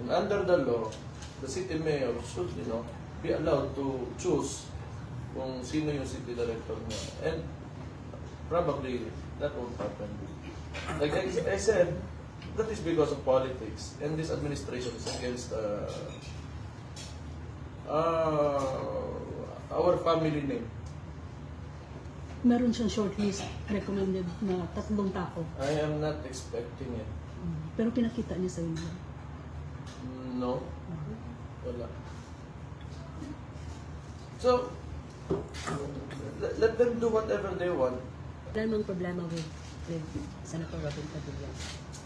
And under the law, the city mayor should, be allowed to choose kung sino yung city director niya. And probably that won't happen. Like I said, that is because of politics. And this administration is against our family name. Meron siyang shortlist recommended na 3 tao. I am not expecting it. Pero pinakita niya sa inyo? No. Wala. So, let them do whatever they want. Wala namang problema with Senator Robin Padilla.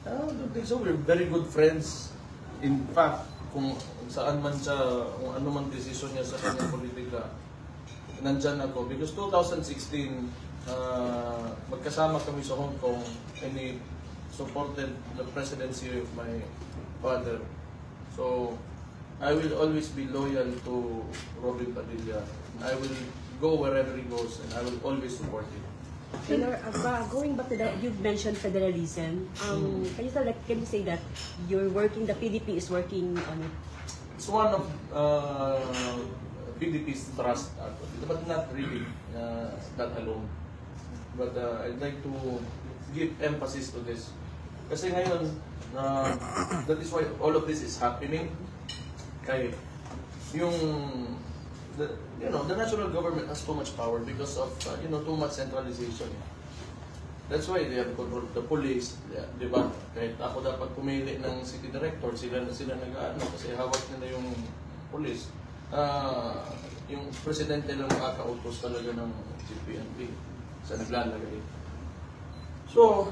I don't think so. We're very good friends. In fact, kung saan man siya, kung ano man desisyon niya sa kanyang politika, nandyan ako. Because 2016, magkasama kami sa Hong Kong and he supported the presidency of my father. So, I will always be loyal to Robin Padilla. I will go wherever he goes and I will always support him. Taylor, going back to that, you've mentioned federalism. Can you say that the PDP is working on it? It's one of PDP's thrust, but not really that alone. But I'd like to give emphasis to this. Kasi ngayon, that is why all of this is happening. Kaya the national government has too much power because of too much centralization. That's why they have control of the police, di ba? Kahit ako dapat pumili ng city director, sila nag-ano kasi hawak nila yung police. Yung presidente lang makakautos talaga ng CPNP sa naglalagay. So,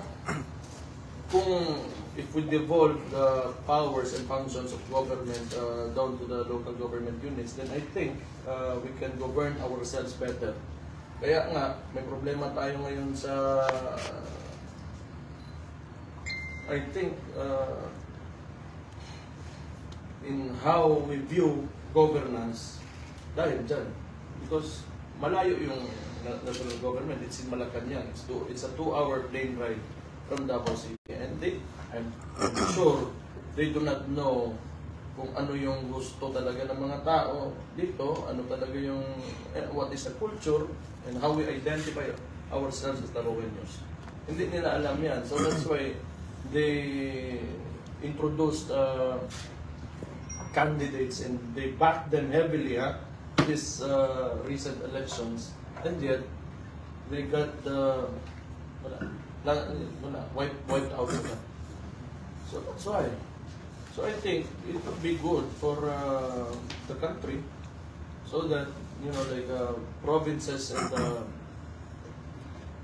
if we devolve the powers and functions of government down to the local government units, then I think we can govern ourselves better. Kaya nga, may problema tayo ngayon sa, I think, in how we view governance dahil dyan. Because malayo yung national government, it's in Malacanang. It's a 2-hour plane ride from Davao City. And I'm sure they do not know kung ano yung gusto talaga ng mga tao dito, ano talaga yung, what is the culture, and how we identify ourselves as Taroeños. Hindi nila alam yan. So that's why they introduced candidates and they backed them heavily this recent elections. And yet, they got wiped out. So that's why. So I think it would be good for the country, so that provinces and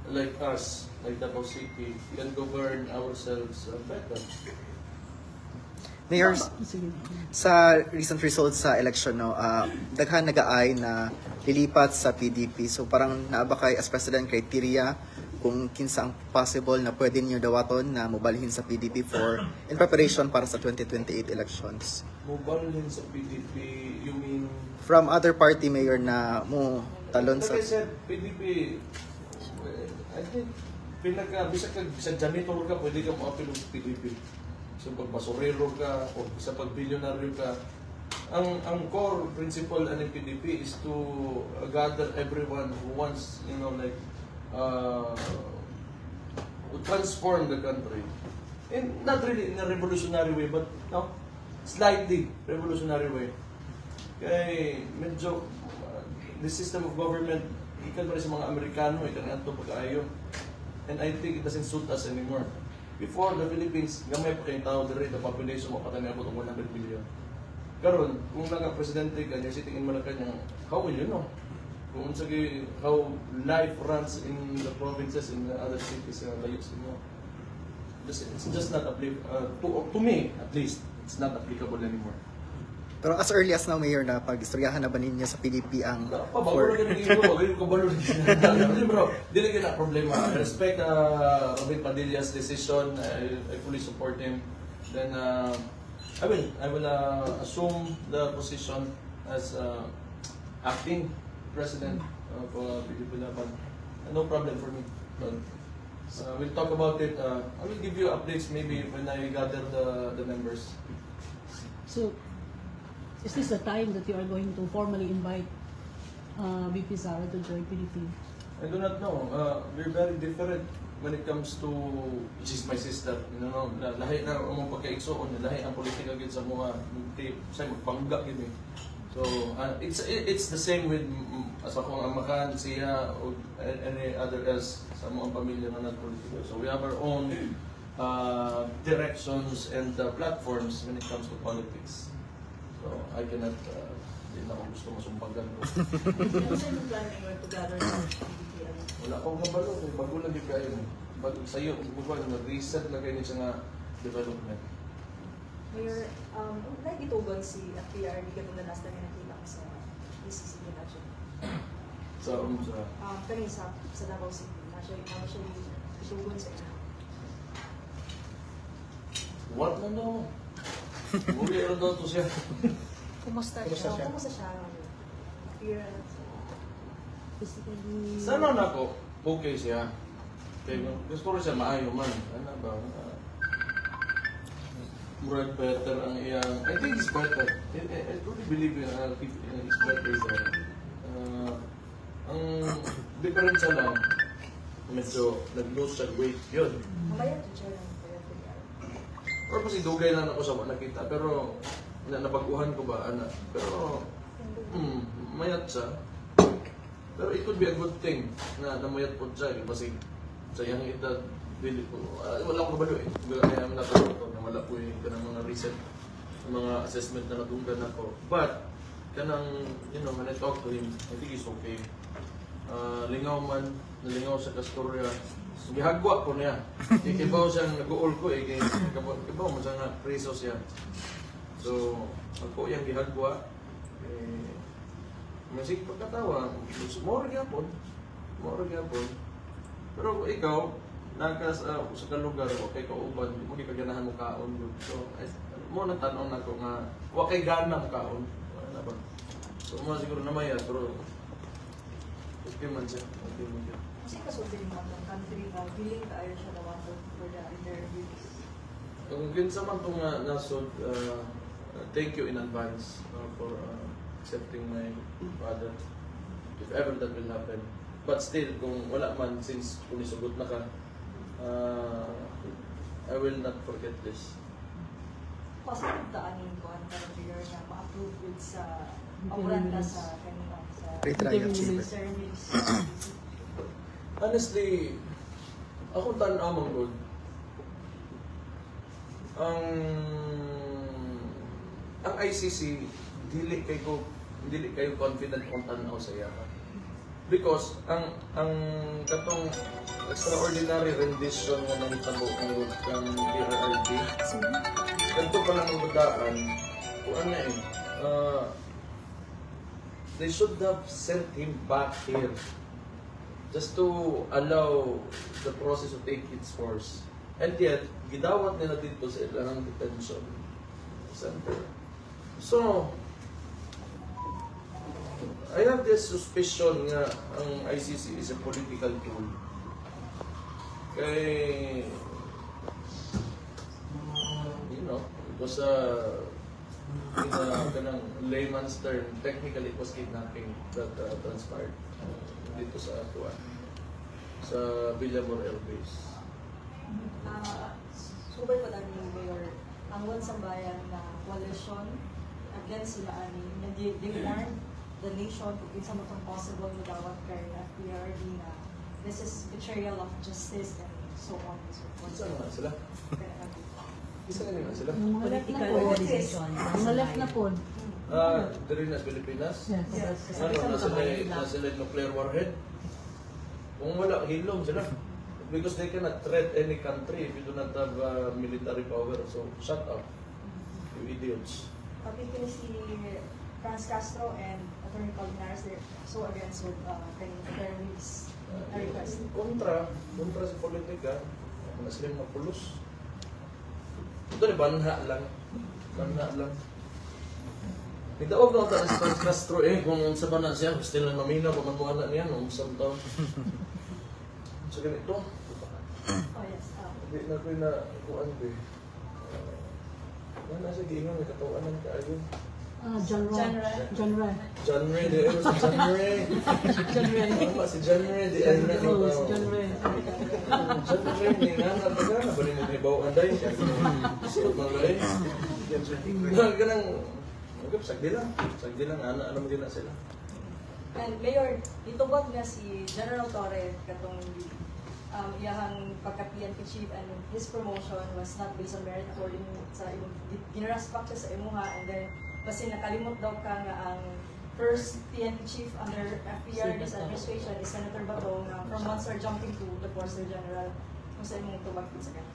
like us, like Davao City, can govern ourselves better. Mayor, sa recent results sa election, daghan nag-aay na lilipat sa PDP. So parang naabakay as president criteria kung kinsa ang possible na pwede niyo dawaton na mobalhin sa PDP in preparation para sa 2028 elections. Mobalhin sa PDP, you mean? From other party, Mayor, na mo talon sa... Like I said, PDP, I think, bisag janitor ka, pwede ka mo-apil ng PDP. So pag basurero ka, o isa pag bilyonaryo ka, ang core principle ng PDP is to gather everyone who wants, to transform the country. And not really in a revolutionary way, but slightly revolutionary way. Kaya medyo, the system of government, ikan pa rin sa mga Amerikano, ikan nga ito pagkaayo. And I think it doesn't suit us anymore. Before, the Philippines, gamay pa kayong tao, the population mo patay po itong 100 million. Karon, kung naka-presidente ka, you're sitting in Malacanang, how will you know? Kung how life runs in the provinces, in the other cities, layos mo. It's just not applicable, to me at least, it's not applicable anymore. Pero as early as now, Mayor, na pag-istoryahan na ba ninyo sa PDP ang... Pabalo ka naging ito, magayon ko balo rin. Bro, di na problema. I respect Robin Padilla's decision. I fully support him. Then, I will assume the position as acting president of PDP Laban. No problem for me. But, we'll talk about it. I will give you updates maybe when I gather the members. So, is this the time that you are going to formally invite VP Sara to join PDP? I do not know. We're very different when it comes to, she's my sister. You know, lahi na ang mga pagkaigsoon, lahi ang politika gid sa mga, sa magpangga gid eh. So, it's the same with sa akong amakan, siya, o any other else sa mga pamilya na nagpolitika. So we have our own directions and platforms when it comes to politics. So I cannot, hindi na ako gusto masumpanggan ko. Ano sa yung planning to gather sa PDP? Wala akong kabalo, bago lang yung kayo. Bago sa'yo, nag-reset na kayo sa nga development. Mayor, nakikitugan si FPR, hindi ka muna last time yung nakita ko sa ECC election. Sa Kani sa Davao City, siya itugon sa inyo. what na no? Muli ano daw to siya. Kumusta siya? Kumusta siya? Appearance? Basically, Sana na ako, okay siya. Kaya gusto ko rin siya maayo man. Ano ba? Murag better ang iyang, I think it's better. I truly believe it's better siya. Ang difference lang, medyo nag-lose siya weight yun. Mamaya to siya ng FPR. Or kasi dugay lang ako sa nakita, pero nabaguhan ko ba, ana. Pero, mayat siya. Pero it could be a good thing na namayat po siya. Kasi sa iyang edad, dili ko, wala akong kabalo eh. Kaya naman natin ito na wala po yung kanang mga recent mga assessment na natunggan ako. But, kanang, you know, when I talk to him, I think he's okay. Lingaw man, nalingaw sa Castorya. Gihagwa ko niya. Ikibaw siyang nag-uol ko eh. Ikibaw mo siya nga preso siya. So, ako yung gihagwa. Masig pagkatawa. More gyapon. Pero ikaw, sa kalugar, okay ka uban, mo gaganahan mo kaon yun. So, mo natanong na ko nga, wakay gana mo kaon. Wala ba? So, mo siguro namaya, pero okay man siya. Kasi kasultin mo ng country na willing tayo siya na want for the interviews. Kung kinsa man itong nasod, thank you in advance for accepting my father. If ever that will happen. But still, kung wala man, since kung isugot na ka, I will not forget this. Positive daanin ko ang career na ma-approve with sa operanta sa kanina sa Retrial chamber. service. Honestly, ako tan-amang good. Ang ICC, dili kayo confident kung tanaw sa yakan. Because ang katong extraordinary rendition nga nang tabo ng PRRD, ganito pa lang ang budaan, kung ano they should have sent him back here just to allow the process to take its course. And yet, gidawat nila dito sa ilang detention center. So, I have this suspicion nga ang ICC is a political tool. Kay, you know, it was in a kanang layman's term, technically it was kidnapping that transpired dito sa Atuan, sa Villamor Air Base. Subay pa dami yung mayor ang wansang bayan na coalition against sila ani. They warned the nation kung isa mo itong possible magawat kay FPRD na this is betrayal of justice and so on and so forth. Isa naman sila. Isa naman sila. Yung mga left na political po. organization. Mga left na po. Dari na sa Pilipinas. Yes. Yes. Na sila nuclear warhead. Kung wala, hilom sila. Because they cannot threat any country if you do not have military power. So, shut up, you idiots. Kapit si Franz Castro and Attorney Colmenares, they're so against with terrorists request. Kontra sa politika, na sila mapulos. Ito ni banha lang. Nagdaog na ito si Franz Castro kung sa ba na siya, gusto lang mamina, pamantuan na niya, noong isang taon. So ganito, Oh yes. hindi na ko na kuan ko Nasa giingon, nagkatawanan ka ayun. John Ray. John Ray. John Ray, di ano si John Ray. John Ray. Ano ba si John Ray, di ano na Oh, si John Ray. John Ray, ni nga na, baga na ba rin mo ibaw anday? Suot mo rin. Ganang, sagdi lang, ano mo din na sila. And Mayor, itubot nga si General Torre katong iyahang pagka-PNP chief and his promotion was not based on merit according sa imong ginaraspak siya sa imuha, and then kasi nakalimot daw ka nga ang first PNP chief under FPRD's administration is Senator Bato nga from one-star jumping to the four-star general. Kung sa imong tubag sa kanya.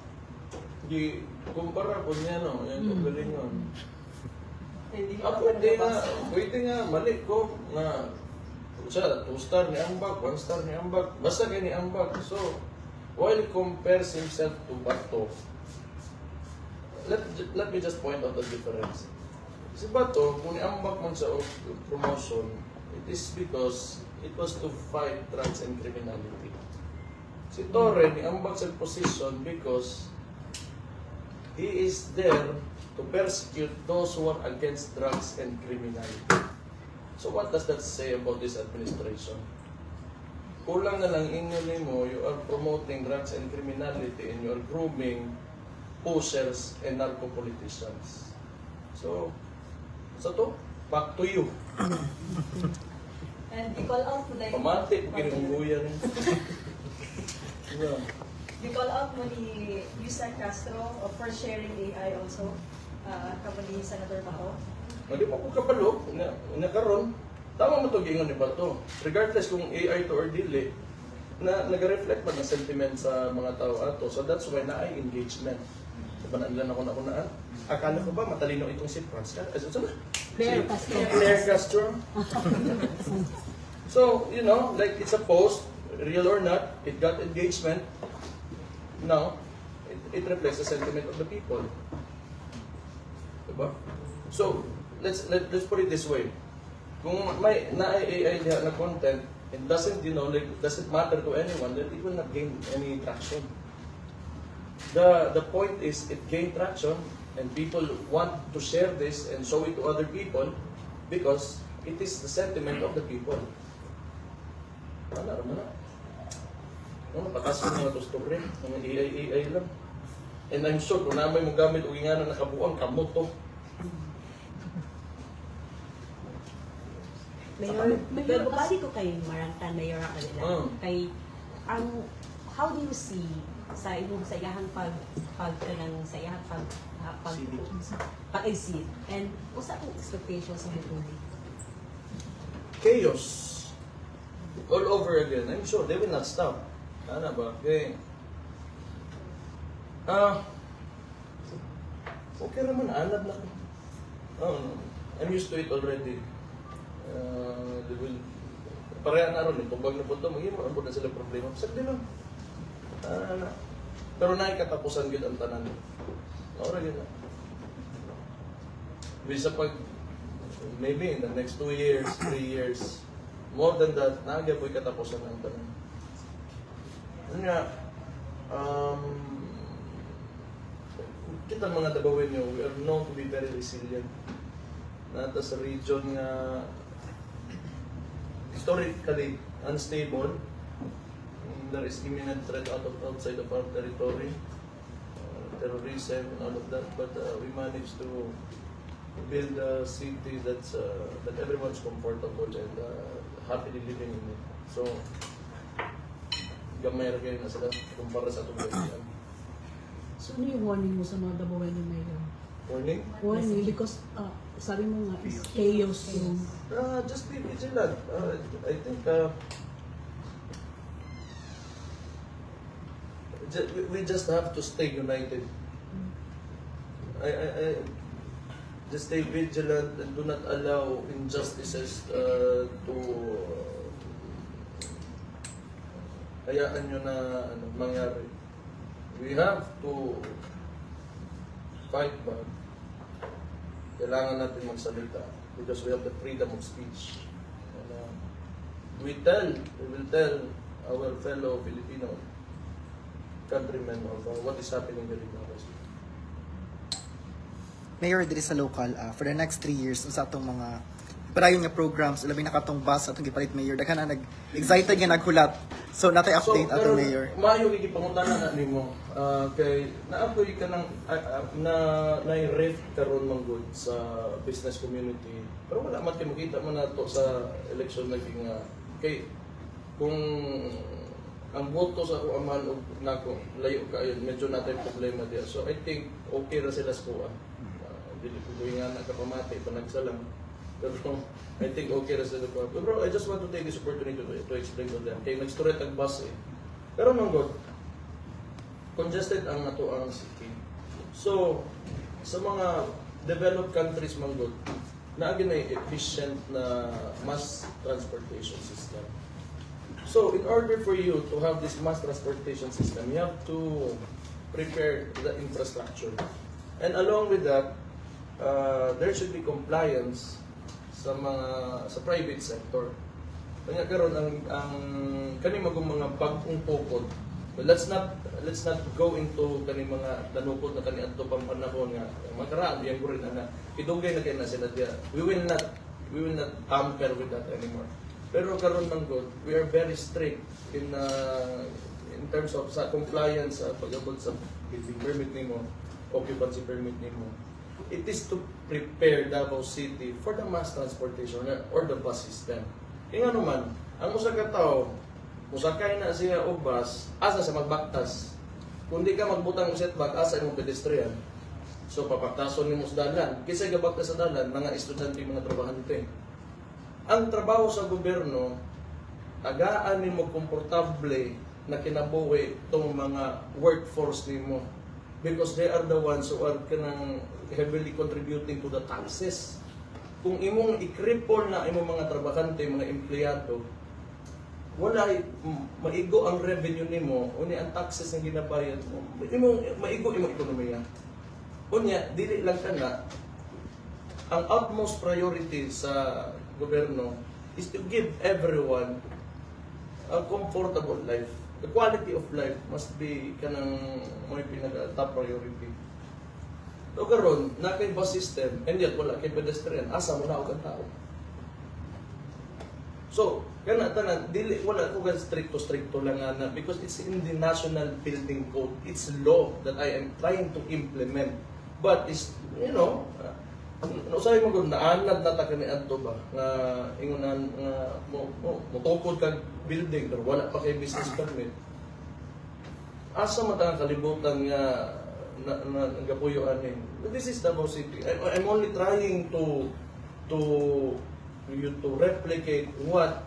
Di, kumpara po niya, no? Yan yung galingon. Hindi Pwede nga, mali ko nga siya, 2-star ni Ambag, 1-star ni Ambag, basta kay ni Ambag. So, while he compares himself to Bato, let me just point out the difference. Si Bato, kung ni Ambag man sa promotion, it is because it was to fight drugs and criminality. Si Torre, ni Ambag sa position because he is there to persecute those who are against drugs and criminality. So what does that say about this administration? Kulang na lang inyo mo, you are promoting drugs and criminality and you are grooming pushers and narco-politicians. So, to? Back to you. And i-call out mo dahil... Pamati, kinungguya rin. Yeah. I-call out mo ni Yusek Castro for sharing AI also, kamo ni Senator Bato. Hindi pa ko kapalo, nakaroon. Tama mo ito gingon ni Bato. Regardless kung AI to or dili, na nag-reflect pa ng sentiment sa mga tao ato. So that's why na ay engagement. Diba na ilan ako na akala ko ba matalino itong si Franz? Claire Castro. Claire Castro. So, you know, like it's a post, real or not, it got engagement. Now, it reflects the sentiment of the people. Diba? So, let's put it this way. Kung may na-AI na content, it doesn't, like, doesn't matter to anyone, then it will not gain any traction. The point is, it gained traction, and people want to share this and show it to other people because it is the sentiment of the people. Ano na? Patas ko mga story, mga AI lang. And I'm sure, kung naman mo gamit o nga na nakabuang, kamot to. Mayor, pero bali ko kay Marantan, Mayor ako nila. Kay, how do you see sa imong sa iyahang pag-exit and usa akong expectations sa Butuli? Chaos. All over again. I'm sure they will not stop. Ano ba? Okay. Okay naman, anad na ko. I'm used to it already. Pareha na ron, tubag na po ito, mag-iwan po na sila problema. Sagdi lang. Pero nakikatapusan gid ang tanan. Ora gid na. Bisa pag, maybe in the next 2 years, 3 years, more than that, nagya po'y katapusan ang tanan. Ano nga, kita mga Dabawin nyo, we are known to be very resilient. Nata sa region nga historically unstable. There is imminent threat outside of our territory, terrorism and all of that. But we managed to build a city that everyone's comfortable and happily living in it. So, gamay ra kayo na sila kumpara sa itong ganyan. So, ano yung warning mo sa mga Dabawen ni Mayor? Warning? Warning because sabi mo nga is chaos yung... Just be vigilant. I think we just have to stay united. I just stay vigilant and do not allow injustices to hayaan nyo na mangyari. We have to fight back. Kailangan natin magsalita because we have the freedom of speech. And, we will tell our fellow Filipino countrymen of what is happening here in our city. mayor diri sa local for the next 3 years sa atong mga padayon nga programs labi na katong bus atong gipalit mayor daghan na excited nga naghulat. So natay update ato pero mayor. Maayo gipangutana na nimo kay naapoy ka ng na-ref karon man good sa business community. Pero wala man kay makita man nato sa election naging kay kung ang boto sa ako aman og nako layo kayo medyo natay problema diya. So I think okay ra sila sa kuha. Dili ko nga nakapamati pa nagsalam. Pero I think okay ra sila kuha. Pero I just want to take this opportunity to explain to them. Kay nag-storage ang bus Pero man god congested ang nato ang city. So sa mga developed countries man god naagi na efficient na mass transportation system. So, in order for you to have this mass transportation system, you have to prepare the infrastructure. And along with that, there should be compliance sa private sector. Kanya karon ang kani mga bagong tukod. Let's not go into kani mga tanukod na kani adto pang panahon nga makaraan yang gurin ana. Idugay na kay na sila dia. We will not tamper with that anymore. Pero karon man god, we are very strict in terms of sa compliance sa pag-abot sa building permit nimo, occupancy permit nimo. It is to prepare Davao City for the mass transportation or the bus system. Kaya nga naman, ang usa ka tawo, musakay na siya og bus, asa sa magbaktas. Kung di ka magbutang setback, asa imong pedestrian. So papaktason nimo sa dalan. Kisay gabaktas sa dalan, mga estudyante, mga trabahante. Ang trabaho sa gobyerno, tagaan nimo komportable na kinabuhi itong mga workforce nimo because they are the ones who are kanang heavily contributing to the taxes. Kung imong i-cripple na imong mga trabahante, mga empleyado, wala maigo ang revenue nimo, unya ang taxes na ginabayad mo, maigo imong ekonomiya. Unya dili lang kana ang utmost priority sa gobyerno is to give everyone a comfortable life. The quality of life must be kanang may pinaka top priority. So karon na kay bus system and yet wala kay pedestrian, asa mo na og tao. So kana tanan dili wala ko gan stricto lang ana because it's in the National Building Code. It's law that I am trying to implement. But is usay mo gud naanad na ta kani adto ba nga ingunan nga motukod kag building pero wala pa kay business permit. Asa man ta kalibutan nga nagapuyo ani. This is Davao City. I'm only trying to replicate what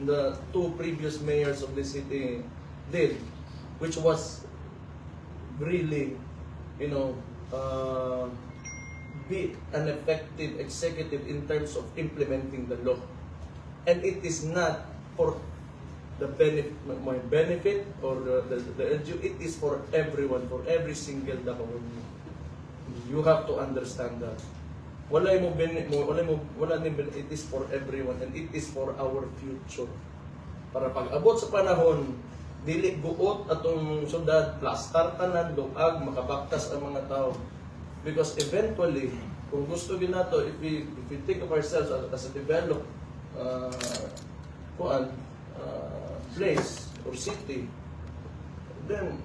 the two previous mayors of the city did, which was really, be an effective executive in terms of implementing the law. And it is not for the my benefit or the it is for everyone, for every single Davaoan. You have to understand that. Wala mo it is for everyone and it is for our future. Para pag-abot sa panahon, dili guot atong syudad, plastar tanan, luag, makabaktas ang mga tao. Because eventually, kung gusto din nato, if we think of ourselves as a developed place or city, then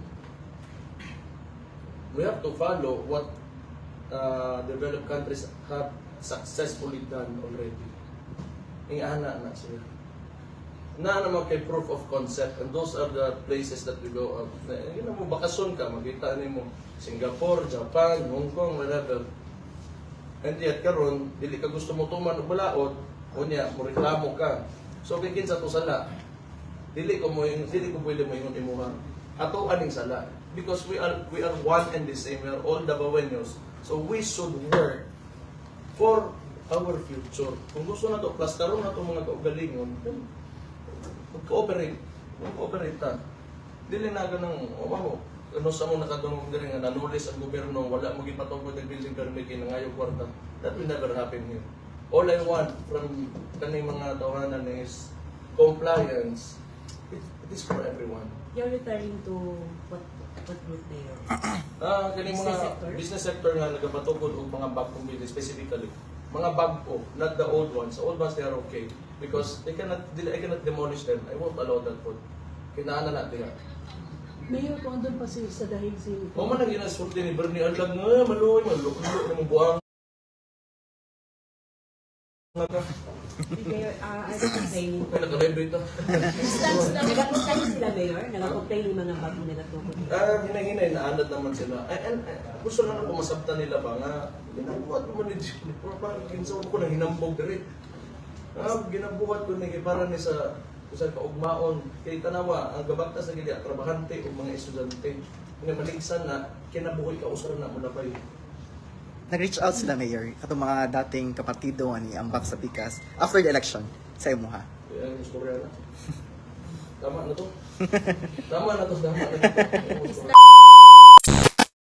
we have to follow what developed countries have successfully done already. Ingana na sila. Na naman kay proof of concept, and those are the places that we go out. Mo bakasyon ka, makita mo Singapore, Japan, Hong Kong, whatever. And yet karon dili ka gusto mo tuman og balaod, unya mo reklamo ka. So kay kinsa to sala? Dili ko pwede mo ingon imuha. Ato aning sala because we are one and the same. We are all Davaoenos. So we should work for our future. Kung gusto na to plastaron na to mga kaugalingon, mag-cooperate ta. Dili na ganang ano sa mo nakadungog diri nga nanulis ang gobyerno wala mo gipatugod ang building permit kay nangayo kwarta. That will never happen here. All I want from kaning mga tawanan is compliance. It is for everyone. You're referring to what group Mayor? Kaning Business mga sector? business sector nga nagapatukod og mga bag company specifically. Mga bago, not the old ones. The old ones, they are okay. Because I cannot demolish them. I won't allow that food. Kinaan na natin nga. Mayor, kung andun pa sa dahig si... O man ang ginasulti ni Bernie Adlag nga, maluoy, malulok-lok ng buwang. Mayor, are they complaining? Ay, naka-vibrate na. Nag-complain sila, Mayor? Nag-complain yung mga bago nagatukod. Hinay-hinay, naanad naman sila. And gusto lang ako masabtan nila ba nga, ginabuhat ko man ni Jimmy. Parang kinsaw ko na hinambog diri. Ginabuhat ko ni para ni sa kaugmaon. Kaya tanawa, ang gabagtas na gili, trabahante o mga estudyante. Nga maligsan na, kinabuhay ka usara na mula pa yun. Nag-reach out sila, Mayor, katong mga dating kapartido ani ambak sa Pikas after the election sa imuha. Yan ang istorya na. Tama na to. Tama na to.